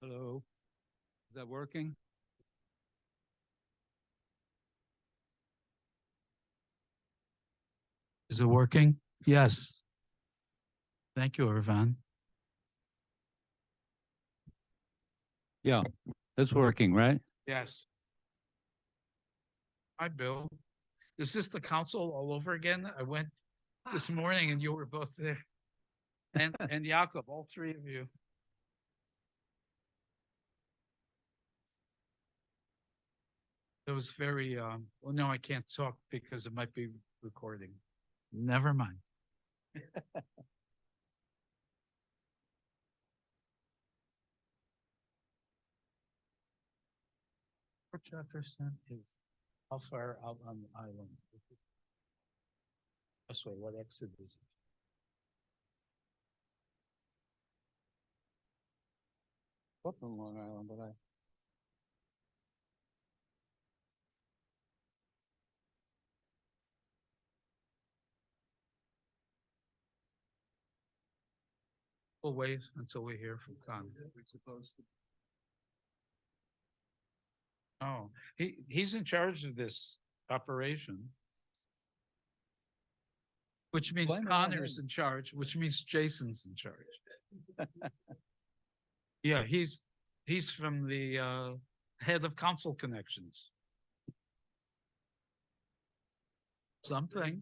Hello, is that working? Is it working? Yes. Thank you, Irvan. Yeah, it's working, right? Yes. Hi, Bill. Is this the council all over again? I went this morning and you were both there. And Jakob, all three of you. It was very well, no, I can't talk because it might be recording. Never mind. Port Jefferson is how far out on the island? This way, what exit is it? Up on Long Island, but I. We'll wait until we hear from Con. We're supposed to. Oh, he's in charge of this operation. Which means Blame it on Connor's him. in charge, which means Jason's in charge. Yeah, he's from the head of council connections. Something.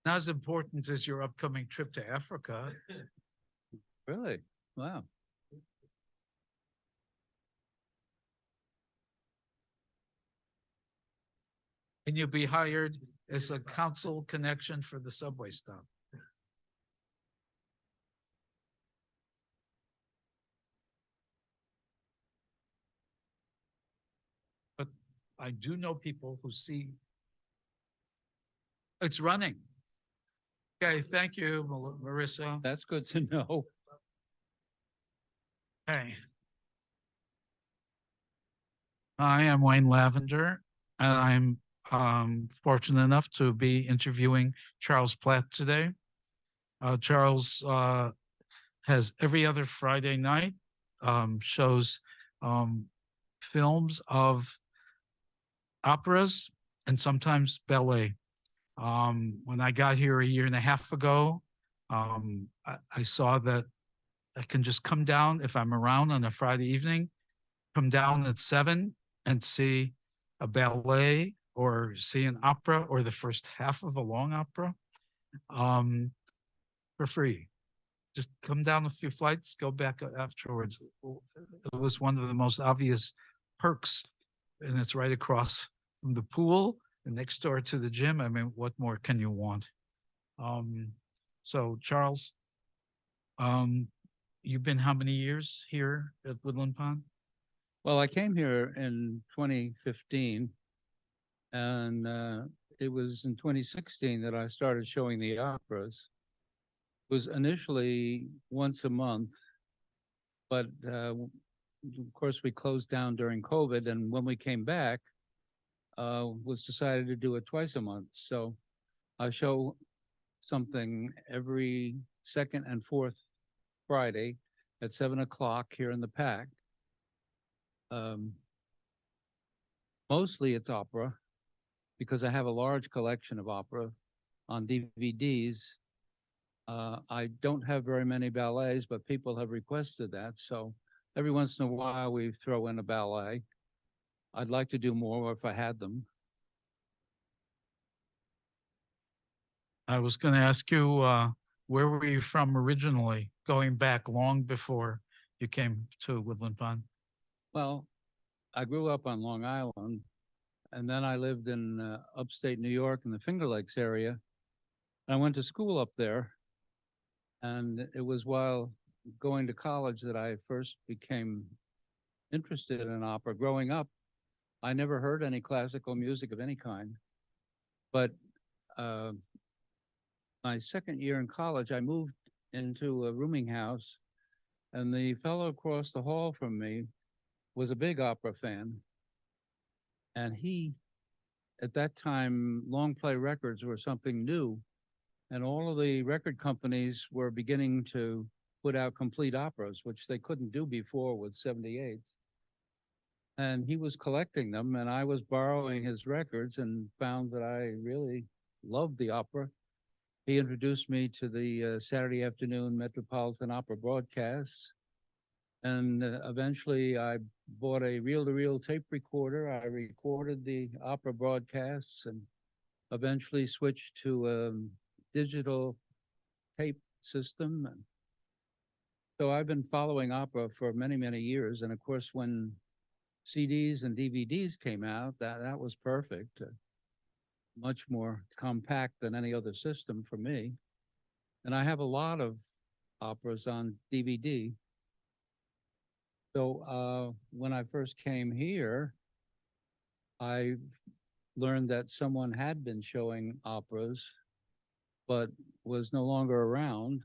Not as important as your upcoming trip to Africa. Really? Wow. And you'll be hired as a council connection for the subway stop. But I do know people who see it's running. Okay, thank you, Marissa. That's good to know. Hey. I am Wayne Lavender, and I'm fortunate enough to be interviewing Charles Platt today. Charles has every other Friday night shows films of operas and sometimes ballet. When I got here a year and a half ago, I saw that I can just come down if I'm around on a Friday evening, come down at 7 and see a ballet or see an opera or the first half of a long opera um, for free. Just come down a few flights, go back afterwards. It was one of the most obvious perks, and it's right across from the pool and next door to the gym. I mean, what more can you want? Um, so, Charles, um, you've been how many years here at Woodland Pond? Well, I came here in 2015, and it was in 2016 that I started showing the operas. It was initially once a month, but of course we closed down during COVID, and when we came back, was decided to do it twice a month. So I show something every second and fourth Friday at 7 o'clock here in the pack. Um, Mostly it's opera because I have a large collection of opera on DVDs. I don't have very many ballets, but people have requested that. So every once in a while we throw in a ballet. I'd like to do more if I had them. I was going to ask you, where were you from originally, going back long before you came to Woodland Pond? Well, I grew up on Long Island, and then I lived in upstate New York in the Finger Lakes area. I went to school up there, and it was while going to college that I first became interested in opera. Growing up, I never heard any classical music of any kind, but uh, my second year in college, I moved into a rooming house, and the fellow across the hall from me was a big opera fan. And he, at that time, long play records were something new, and all of the record companies were beginning to put out complete operas, which they couldn't do before with 78s. And he was collecting them, and I was borrowing his records and found that I really loved the opera. He introduced me to the Saturday afternoon Metropolitan Opera broadcasts. And eventually I bought a reel-to-reel tape recorder. I recorded the opera broadcasts and eventually switched to a digital tape system. And so I've been following opera for many, many years. And of course, when CDs and DVDs came out, that was perfect. Much more compact than any other system for me. And I have a lot of operas on DVD. So when I first came here, I learned that someone had been showing operas, but was no longer around.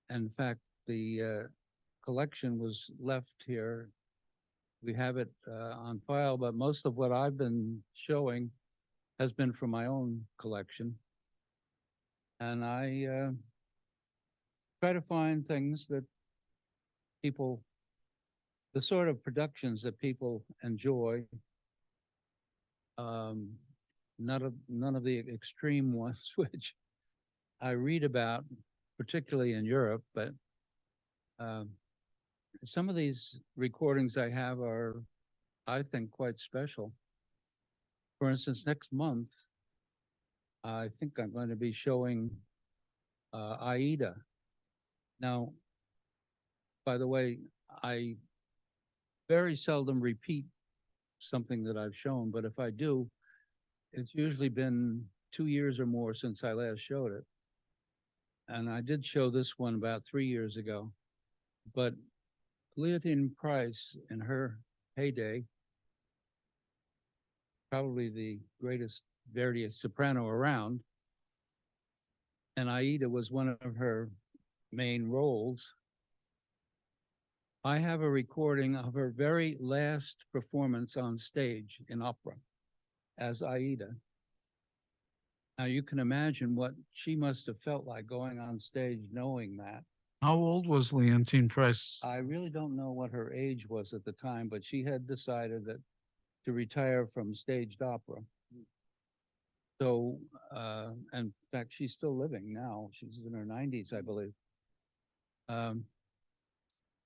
In fact, the collection was left here. We have it on file, but most of what I've been showing has been from my own collection. And I try to find things that people, the sort of productions that people enjoy. Um, none of the extreme ones, which I read about, particularly in Europe, but um, some of these recordings I have are, I think, quite special. For instance, next month, I think I'm going to be showing Aida. Now, by the way, I very seldom repeat something that I've shown, but if I do, it's usually been 2 years or more since I last showed it. And I did show this one about 3 years ago. But Leontine Price, in her heyday, probably the greatest Verdi soprano around, and Aida was one of her main roles. I have a recording of her very last performance on stage in opera as Aida. Now you can imagine what she must have felt like going on stage knowing that. How old was Leontine Price? I really don't know what her age was at the time, but she had decided that to retire from staged opera. So, in fact, she's still living now. She's in her 90s, I believe.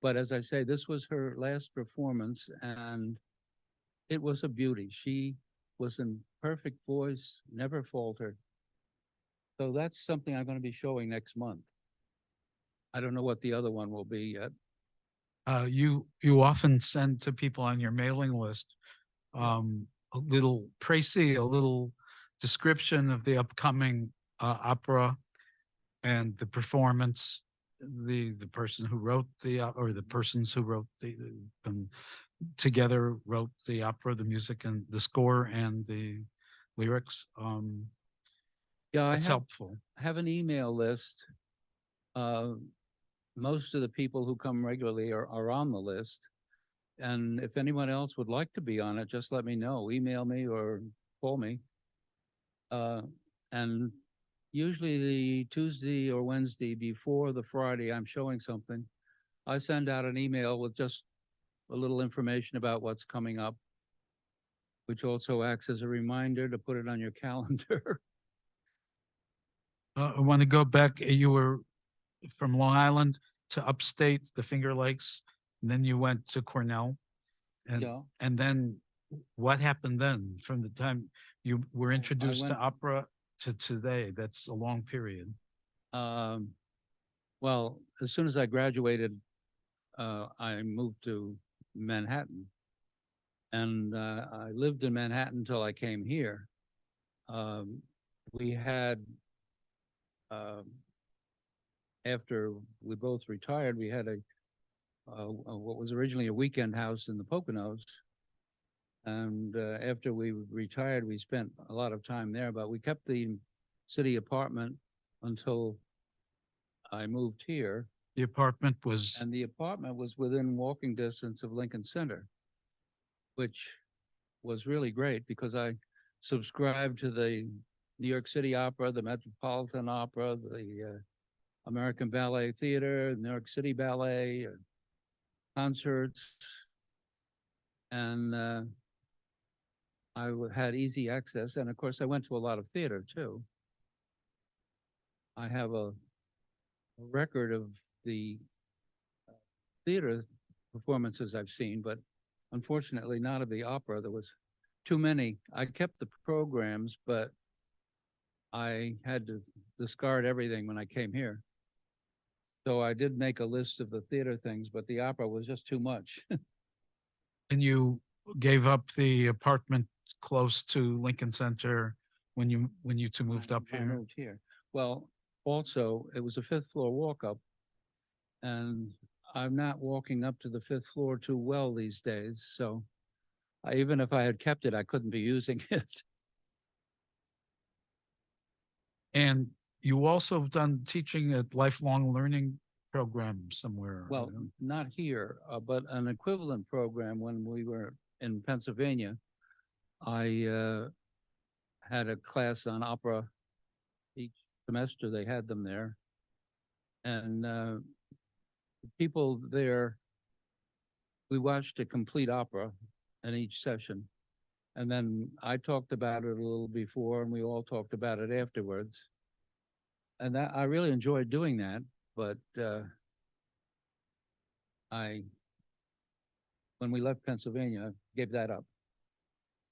But as I say, this was her last performance, and it was a beauty. She was in perfect voice, never faltered. So that's something I'm going to be showing next month. I don't know what the other one will be yet. You often send to people on your mailing list a little précis, a little description of the upcoming opera and the performance, the person who wrote the or the persons who wrote the together wrote the opera, the music and the score and the lyrics. Yeah, That's helpful. I have an email list. Most of the people who come regularly are on the list. And if anyone else would like to be on it, just let me know. Email me or call me. And usually the Tuesday or Wednesday before the Friday I'm showing something, I send out an email with just a little information about what's coming up, which also acts as a reminder to put it on your calendar. I want to go back. You were from Long Island to upstate, the Finger Lakes, and then you went to Cornell. And Yeah. and then what happened then from the time you were introduced to opera to today? That's a long period. Well, as soon as I graduated, I moved to Manhattan, and I lived in Manhattan until I came here. We had, after we both retired, we had a what was originally a weekend house in the Poconos. And after we retired, we spent a lot of time there, but we kept the city apartment until I moved here. The apartment was, And the apartment was within walking distance of Lincoln Center, which was really great because I subscribed to the New York City Opera, the Metropolitan Opera, the American Ballet Theater, New York City Ballet, concerts, and had easy access. And of course, I went to a lot of theater too. I have a record of the theater performances I've seen, but unfortunately not of the opera. There was too many. I kept the programs, but I had to discard everything when I came here. So I did make a list of the theater things, but the opera was just too much. And you gave up the apartment close to Lincoln Center when you two moved up I here? moved here. Well, also, it was a fifth floor walk up, and I'm not walking up to the fifth floor too well these days. So even if I had kept it, I couldn't be using it. And you also have done teaching at lifelong learning program somewhere. Well, not here, but an equivalent program when we were in Pennsylvania. I had a class on opera each semester. They had them there, and people there, we watched a complete opera in each session. And then I talked about it a little before, and we all talked about it afterwards. And that I really enjoyed doing that, but I, when we left Pennsylvania, I gave that up.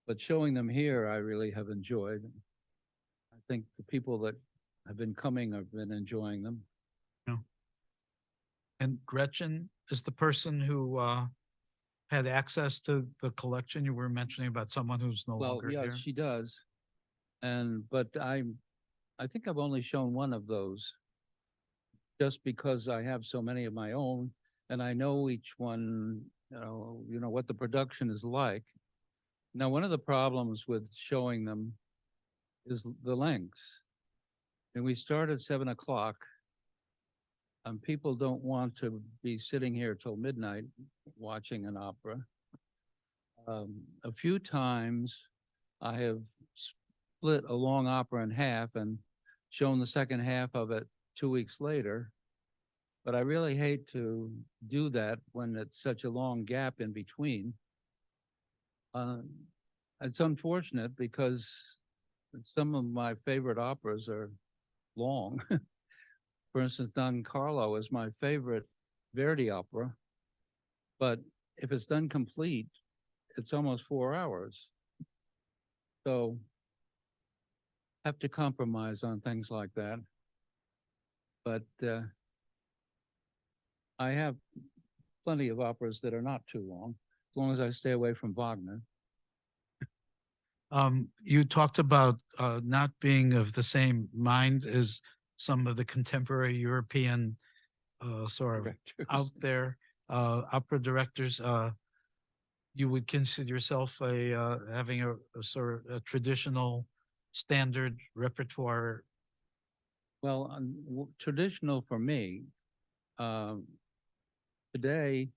But showing them here, I really have enjoyed. I think the people that have been coming have been enjoying them. Yeah. And Gretchen is the person who had access to the collection you were mentioning about someone who's no Well, longer yeah, here? she does. But I think I've only shown one of those just because I have so many of my own and I know each one, what the production is like. Now, one of the problems with showing them is the length. And we start at 7 o'clock. And people don't want to be sitting here till midnight watching an opera. A few times I have split a long opera in half and shown the second half of it 2 weeks later. But I really hate to do that when it's such a long gap in between. Uh, it's unfortunate because some of my favorite operas are long. For instance, Don Carlo is my favorite Verdi opera, but if it's done complete, it's almost 4 hours. So have to compromise on things like that. But I have plenty of operas that are not too long as I stay away from Wagner. You talked about not being of the same mind as some of the contemporary European sort of Directors. out there opera directors. You would consider yourself a having a sort of a traditional standard repertoire. Well, traditional for me, um, today,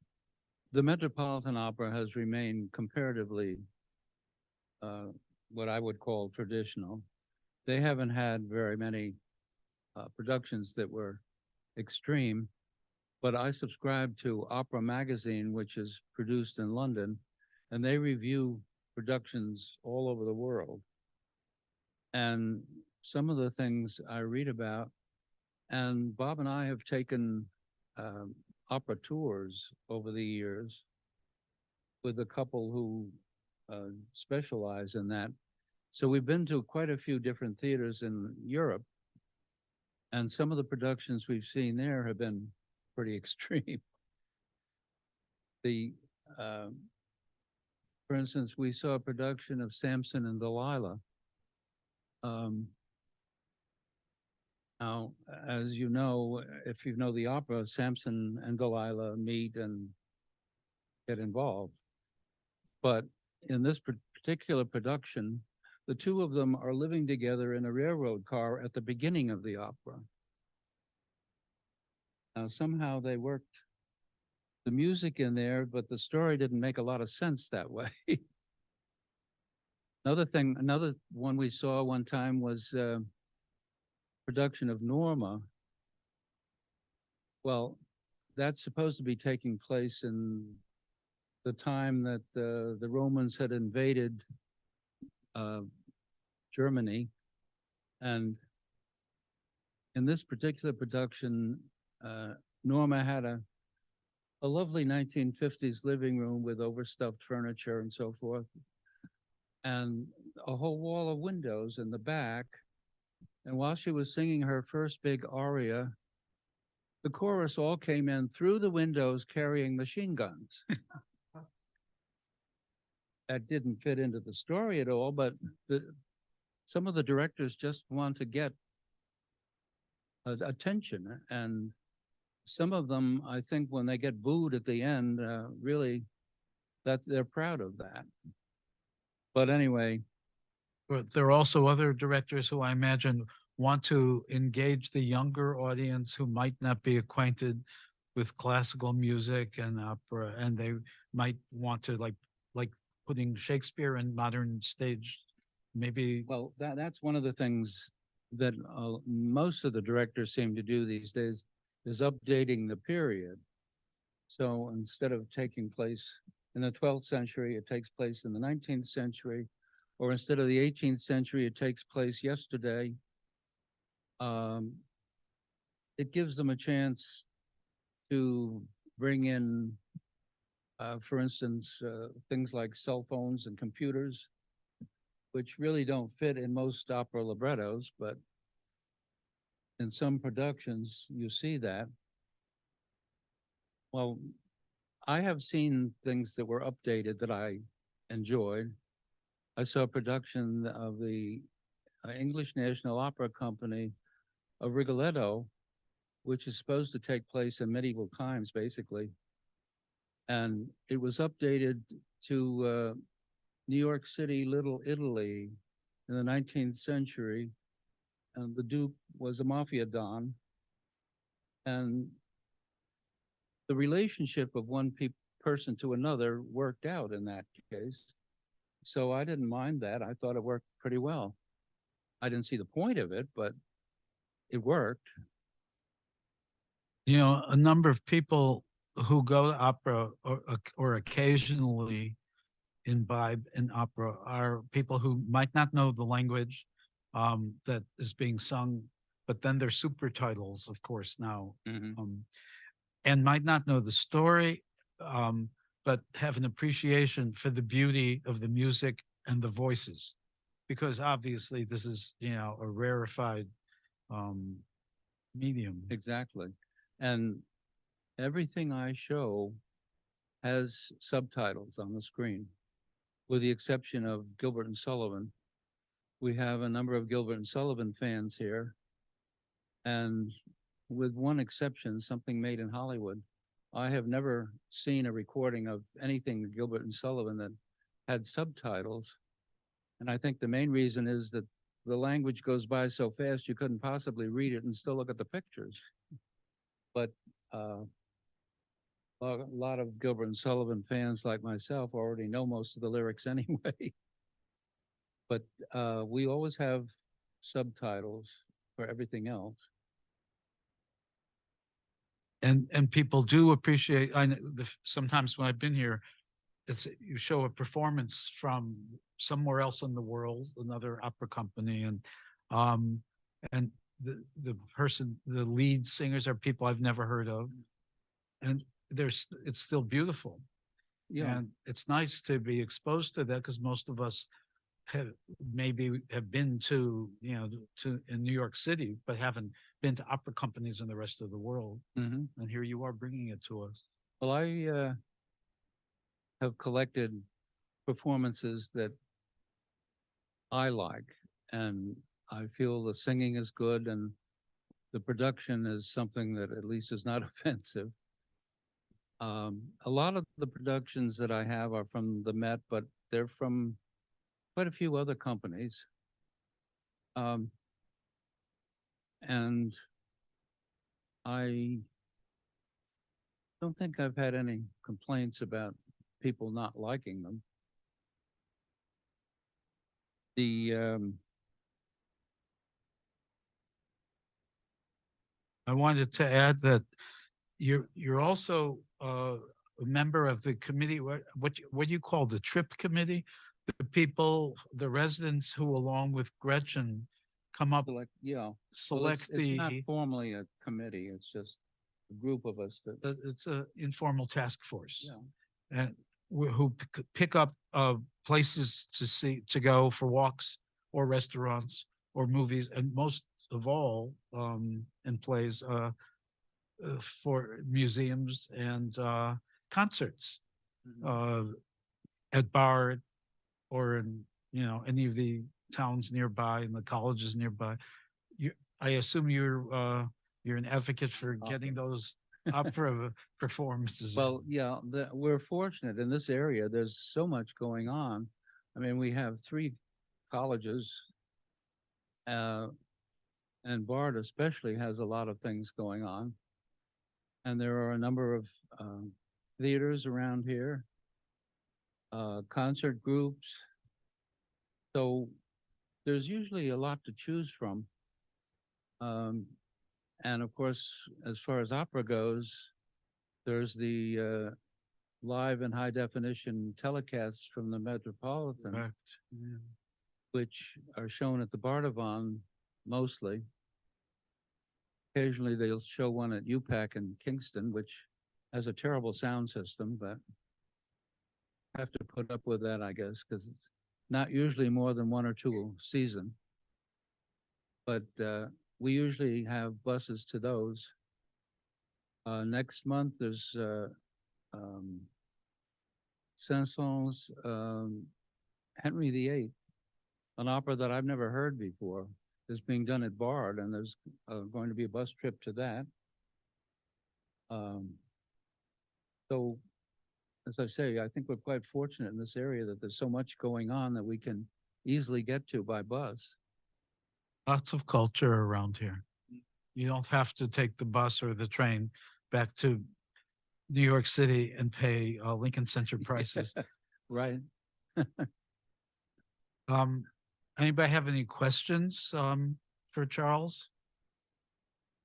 the Metropolitan Opera has remained comparatively uh, what I would call traditional. They haven't had very many productions that were extreme, but I subscribe to Opera Magazine, which is produced in London, and they review productions all over the world. And some of the things I read about, and Bob and I have taken um, opera tours over the years with a couple who specialize in that. So we've been to quite a few different theaters in Europe, and some of the productions we've seen there have been pretty extreme. The, um, for instance, we saw a production of Samson and Delilah. Um, Now, as you know, if you know the opera, Samson and Delilah meet and get involved. But in this particular production, the two of them are living together in a railroad car at the beginning of the opera. Now, somehow they worked the music in there, but the story didn't make a lot of sense that way. Another one we saw one time was production of Norma, Well, that's supposed to be taking place in the time that the Romans had invaded uh, Germany. And in this particular production, Norma had a lovely 1950s living room with overstuffed furniture and so forth, and a whole wall of windows in the back. And while she was singing her first big aria, the chorus all came in through the windows carrying machine guns. That didn't fit into the story at all, but some of the directors just want to get attention. And some of them, I think, when they get booed at the end, really, that they're proud of that. But anyway, But there are also other directors who I imagine want to engage the younger audience who might not be acquainted with classical music and opera, and they might want to like putting Shakespeare in modern stage. Maybe well, that's one of the things that most of the directors seem to do these days is updating the period. So instead of taking place in the 12th century, it takes place in the 19th century, or instead of the 18th century, it takes place yesterday. Um, it gives them a chance to bring in, for instance, things like cell phones and computers, which really don't fit in most opera librettos, but in some productions you see that. Well, I have seen things that were updated that I enjoyed. I saw a production of the English National Opera Company of Rigoletto, which is supposed to take place in medieval times, basically. And it was updated to New York City, Little Italy in the 19th century. And the Duke was a mafia don. And the relationship of one person to another worked out in that case. So I didn't mind that. I thought it worked pretty well. I didn't see the point of it, but it worked. you know a number of people who go to opera or occasionally imbibe in opera are people who might not know the language that is being sung, but then there's super titles, of course, now, Mm-hmm. and might not know the story, um, but have an appreciation for the beauty of the music and the voices, because obviously this is, a rarefied um, medium. Exactly. And everything I show has subtitles on the screen, with the exception of Gilbert and Sullivan. We have a number of Gilbert and Sullivan fans here, and with one exception, something made in Hollywood, I have never seen a recording of anything Gilbert and Sullivan that had subtitles. And I think the main reason is that the language goes by so fast you couldn't possibly read it and still look at the pictures. But uh, a lot of Gilbert and Sullivan fans like myself already know most of the lyrics anyway. But we always have subtitles for everything else. And people do appreciate. I know sometimes when I've been here, it's you show a performance from somewhere else in the world, another opera company, um, and the lead singers are people I've never heard of, and it's still beautiful, Yeah. and it's nice to be exposed to that because most of us have maybe have been to in New York City, but haven't been to opera companies in the rest of the world. Hmm. And here you are bringing it to us. Well, I have collected performances that I like, and I feel the singing is good and the production is something that at least is not offensive. A lot of the productions that I have are from the Met, but they're from quite a few other companies. Um, and I don't think I've had any complaints about people not liking them. The I wanted to add that You're also a member of the committee, what do you call the trip committee? The people, the residents who, along with Gretchen, come up, Select, yeah. Well, select it's not the, formally a committee, it's just a group of us that, it's a informal task force. yeah. And who pick up places to see, to go for walks or restaurants or movies, and most of all, and plays for museums and concerts Mhm. uh, at Bard or in, you know, any of the towns nearby and the colleges nearby. You, I assume you're an advocate for getting Opera. those opera performances in. Well, yeah, we're fortunate in this area. There's so much going on. I mean, we have three colleges, uh, and Bard especially has a lot of things going on. And there are a number of theaters around here, concert groups. So there's usually a lot to choose from. Um, and of course, as far as opera goes, there's the live and high definition telecasts from the Metropolitan, Correct. Yeah. which are shown at the Bardavon mostly. Occasionally they'll show one at UPAC in Kingston, which has a terrible sound system, but have to put up with that, I guess, because it's not usually more than one or two a season. But we usually have buses to those. Next month there's um, Saint-Saëns Henry VIII, an opera that I've never heard before, is being done at Bard, and there's going to be a bus trip to that. Um, so, as I say, I think we're quite fortunate in this area that there's so much going on that we can easily get to by bus. Lots of culture around here. You don't have to take the bus or the train back to New York City and pay Lincoln Center prices. Right. Um, Anybody have any questions for Charles?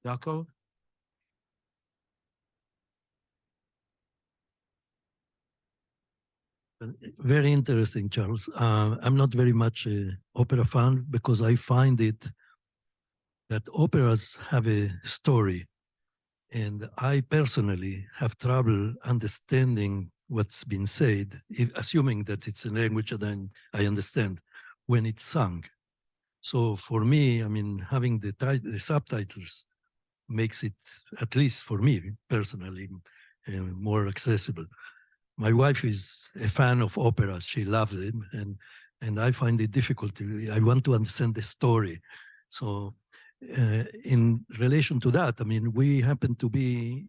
Yaakov? Very interesting, Charles. I'm not very much a opera fan because I find it that operas have a story, and I personally have trouble understanding what's been said, assuming that it's a language that I understand when it's sung. So for me, I mean, having the subtitles makes it, at least for me personally, more accessible. My wife is a fan of opera. She loves it, and I find it difficult. I want to understand the story. So, in relation to that, I mean, we happen to be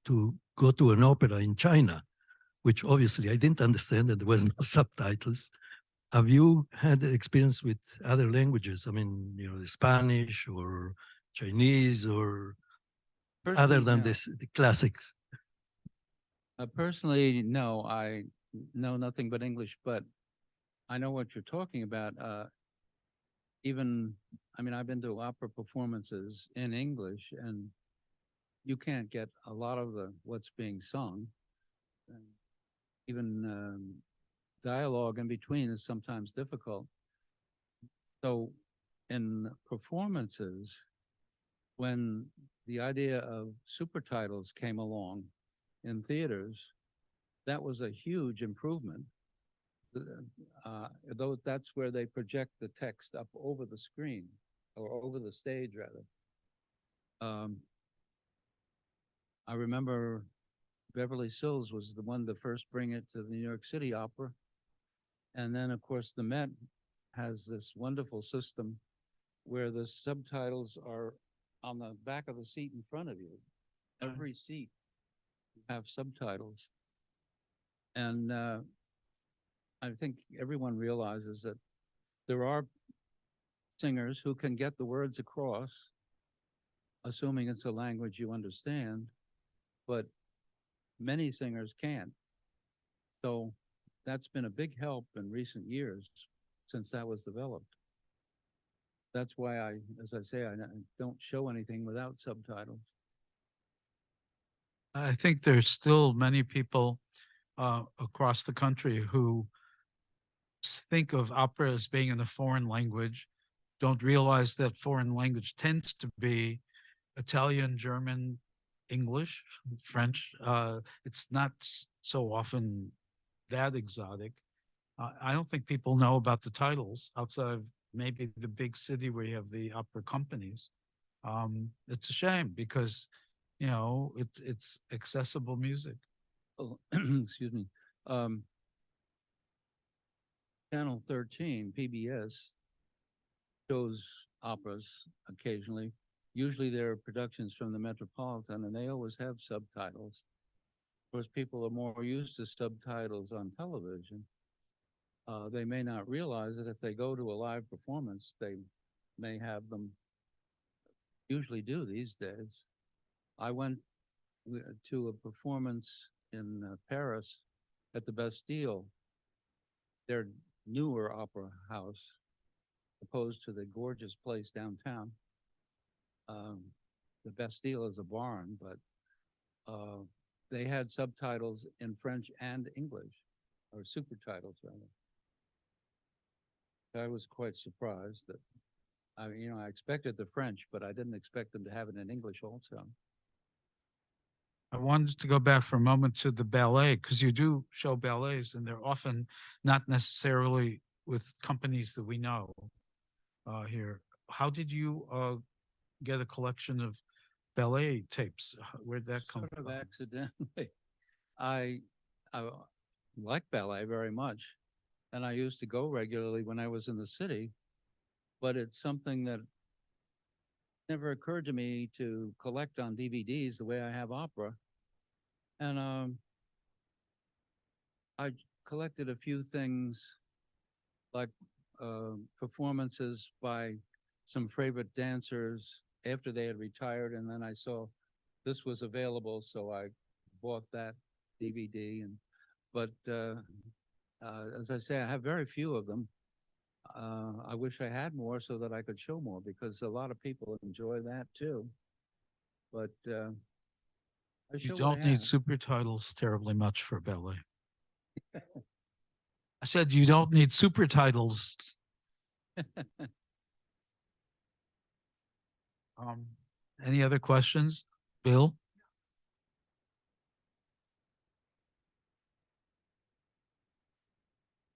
to go to an opera in China, which obviously I didn't understand, and there was no subtitles. Have you had experience with other languages? I mean, you know, Spanish or Chinese or other Personally, than no. the classics? Personally, no. I know nothing but English, but I know what you're talking about. Even, I mean, I've been to opera performances in English, and you can't get a lot of the what's being sung. And even dialogue in between is sometimes difficult. So, in performances, when the idea of super titles came along in theaters, that was a huge improvement. Though that's where they project the text up over the screen or over the stage rather. Um, I remember Beverly Sills was the one to first bring it to the New York City Opera. And then of course the Met has this wonderful system where the subtitles are on the back of the seat in front of you. Every seat have subtitles. And I think everyone realizes that there are singers who can get the words across, assuming it's a language you understand, but many singers can't. So that's been a big help in recent years since that was developed. That's why I, as I say, I don't show anything without subtitles. I think there's still many people across the country who think of opera as being in a foreign language, don't realize that foreign language tends to be Italian, German, English, French. It's not so often that exotic. I don't think people know about the titles outside of maybe the big city where you have the opera companies. It's a shame because, it's accessible music. Oh, excuse me. Um, Channel 13, PBS, shows operas occasionally. Usually they're productions from the Metropolitan, and they always have subtitles. Of course, people are more used to subtitles on television. They may not realize that if they go to a live performance, they may have them, usually do these days. I went to a performance in Paris at the Bastille, their newer opera house, opposed to the gorgeous place downtown. Um, the Bastille is a barn, but they had subtitles in French and English, or super titles rather. I was quite surprised that I expected the French, but I didn't expect them to have it in English also. I wanted to go back for a moment to the ballet because you do show ballets and they're often not necessarily with companies that we know here. How did you get a collection of ballet tapes? Where'd that come Sort of from? accidentally. I I like ballet very much, and I used to go regularly when I was in the city, but it's something that never occurred to me to collect on DVDs the way I have opera. And I collected a few things like performances by some favorite dancers after they had retired, and then I saw this was available, so I bought that DVD. And but as I say, I have very few of them. I wish I had more so that I could show more because a lot of people enjoy that too. But I You show what I don't need have. super titles terribly much for ballet. I said you don't need super titles. Um, any other questions? Bill?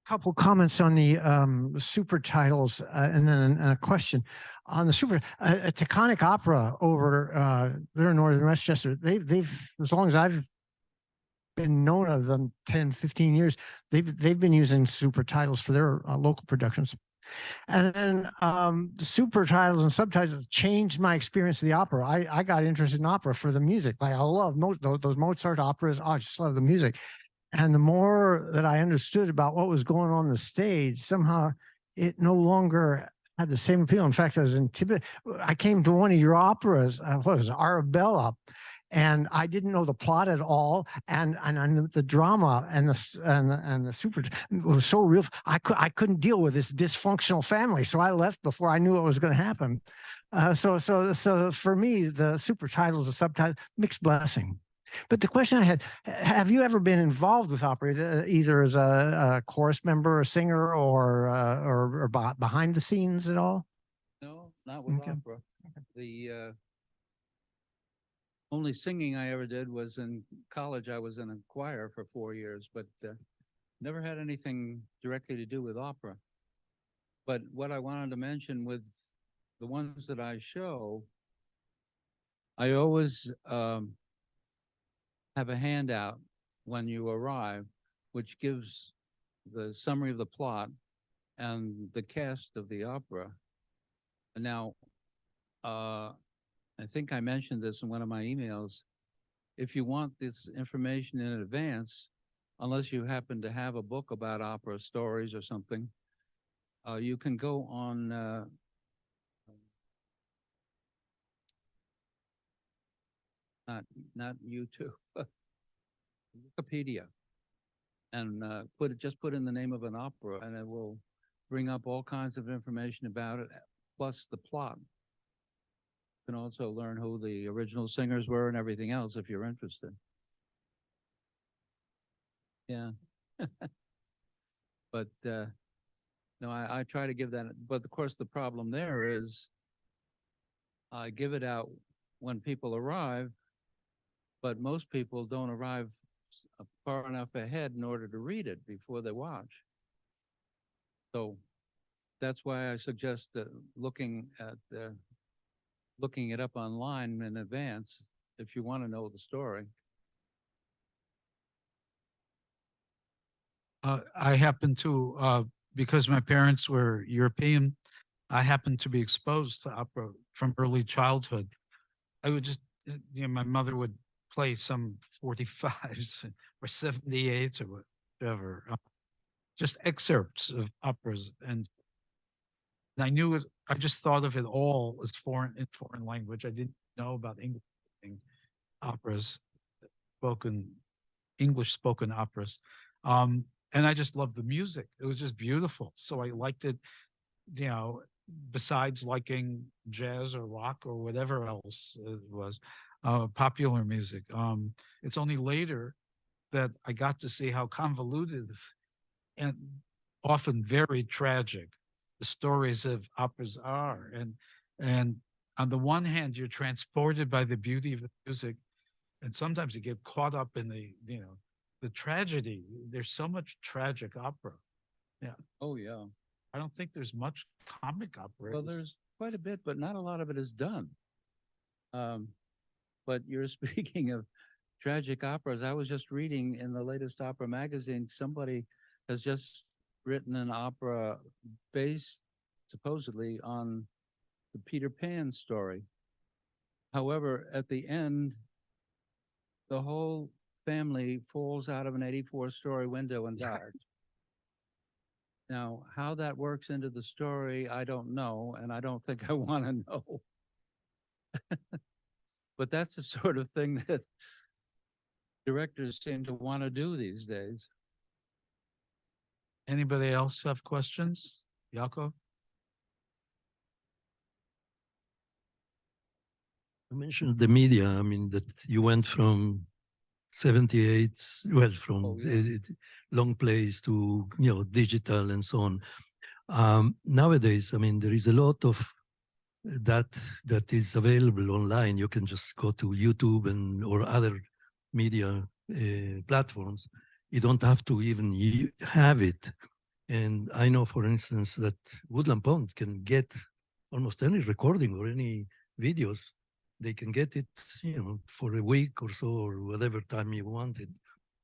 Couple comments on the super titles and then a question on the super a Taconic Opera over there in Northern Westchester. They've as long as I've been known of them 10, 15 years, they've been using super titles for their local productions. And then the super titles and subtitles changed my experience of the opera. I got interested in opera for the music. Like I love those Mozart operas. I just love the music. And the more that I understood about what was going on the stage, somehow it no longer had the same appeal. In fact, I was in Tibet. I came to one of your operas, what was it, Arabella, and I didn't know the plot at all. And I knew the drama and the super it was so real. I couldn't deal with this dysfunctional family, so I left before I knew what was going to happen. So for me, the super titles, the subtitles, mixed blessing. But the question I had, have you ever been involved with opera, either as a chorus member, a singer, or behind the scenes at all? No, not with Okay. opera. The only singing I ever did was in college. I was in a choir for 4 years, but never had anything directly to do with opera. But what I wanted to mention with the ones that I show, I always have a handout when you arrive, which gives the summary of the plot and the cast of the opera. And now, I think I mentioned this in one of my emails. If you want this information in advance, unless you happen to have a book about opera stories or something, you can go on not YouTube, Wikipedia, and put in the name of an opera, and it will bring up all kinds of information about it, plus the plot. You can also learn who the original singers were and everything else if you're interested. Yeah. But, no, I try to give that, but of course, the problem there is I give it out when people arrive, but most people don't arrive far enough ahead in order to read it before they watch. So that's why I suggest looking it up online in advance if you want to know the story. I happen to, because my parents were European, I happened to be exposed to opera from early childhood. I would just, my mother would play some 45s or 78s or whatever, just excerpts of operas. And I knew it, I just thought of it all as foreign language. I didn't know about English operas, spoken, English spoken operas. And I just loved the music. It was just beautiful. So I liked it, you know, besides liking jazz or rock or whatever else it was, popular music. It's only later that I got to see how convoluted and often very tragic the stories of operas are. And on the one hand, you're transported by the beauty of the music, and sometimes you get caught up in the tragedy. There's so much tragic opera. Yeah. Oh, yeah. I don't think there's much comic opera. Well, there's quite a bit, but not a lot of it is done. But you're speaking of tragic operas. I was just reading in the latest opera magazine, somebody has just written an opera based supposedly on the Peter Pan story. However, at the end, the whole family falls out of an 84-story window and dies. Now, how that works into the story, I don't know, and I don't think I want to know. But that's the sort of thing that directors seem to want to do these days. Anybody else have questions? Yaakov? You mentioned the media. I mean, that you went from 78, well, from Oh, yeah. long plays to, digital and so on. Nowadays, I mean, there is a lot of that is available online. You can just go to YouTube or other media platforms. You don't have to even have it. And I know, for instance, that Woodland Pond can get almost any recording or any videos. They can get it, for a week or so, or whatever time you want it.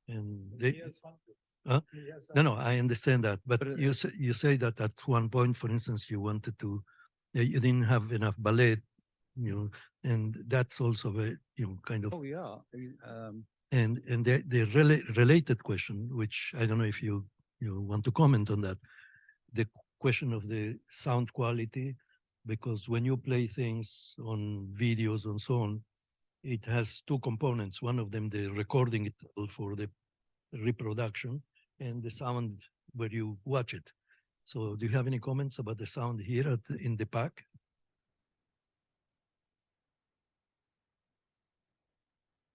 And they, no, I understand that. But you say that at one point, for instance, you wanted to, you didn't have enough ballet, and that's also a, kind of. Oh, yeah. And the related question, which I don't know if you want to comment on that, the question of the sound quality, because when you play things on videos and so on, it has two components. One of them, the recording itself for the reproduction, and the sound where you watch it. So do you have any comments about the sound here in the pack?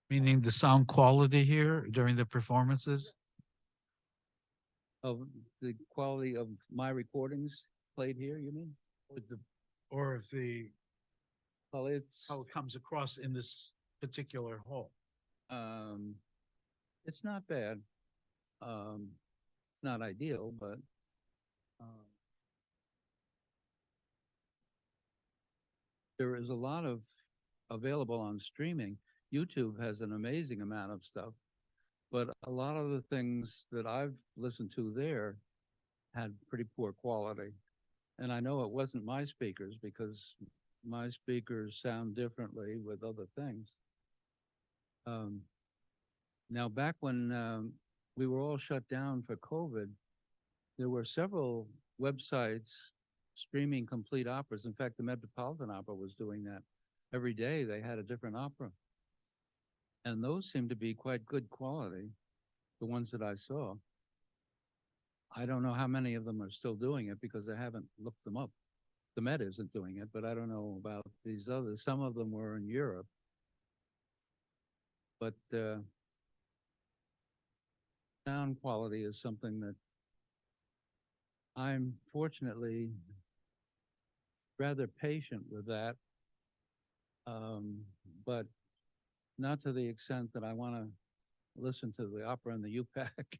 Meaning the sound quality here during the performances? Of the quality of my recordings played here, you mean? Or if Well, how it comes across in this particular hall. it's not bad. Not ideal, but there is a lot of available on streaming. YouTube has an amazing amount of stuff, but a lot of the things that I've listened to there had pretty poor quality. And I know it wasn't my speakers because my speakers sound differently with other things. Now, back when we were all shut down for COVID, there were several websites streaming complete operas. In fact, the Metropolitan Opera was doing that. Every day they had a different opera. And those seemed to be quite good quality, the ones that I saw. I don't know how many of them are still doing it because I haven't looked them up. The Met isn't doing it, but I don't know about these others. Some of them were in Europe. But sound quality is something that I'm fortunately rather patient with that. But not to the extent that I want to listen to the opera in the UPAC.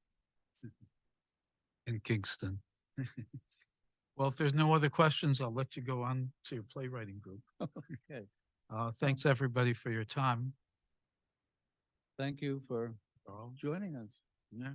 in Kingston. Well, if there's no other questions, I'll let you go on to your playwriting group. Okay. Thanks, everybody, for your time. Thank you for Charles. joining us. Yeah.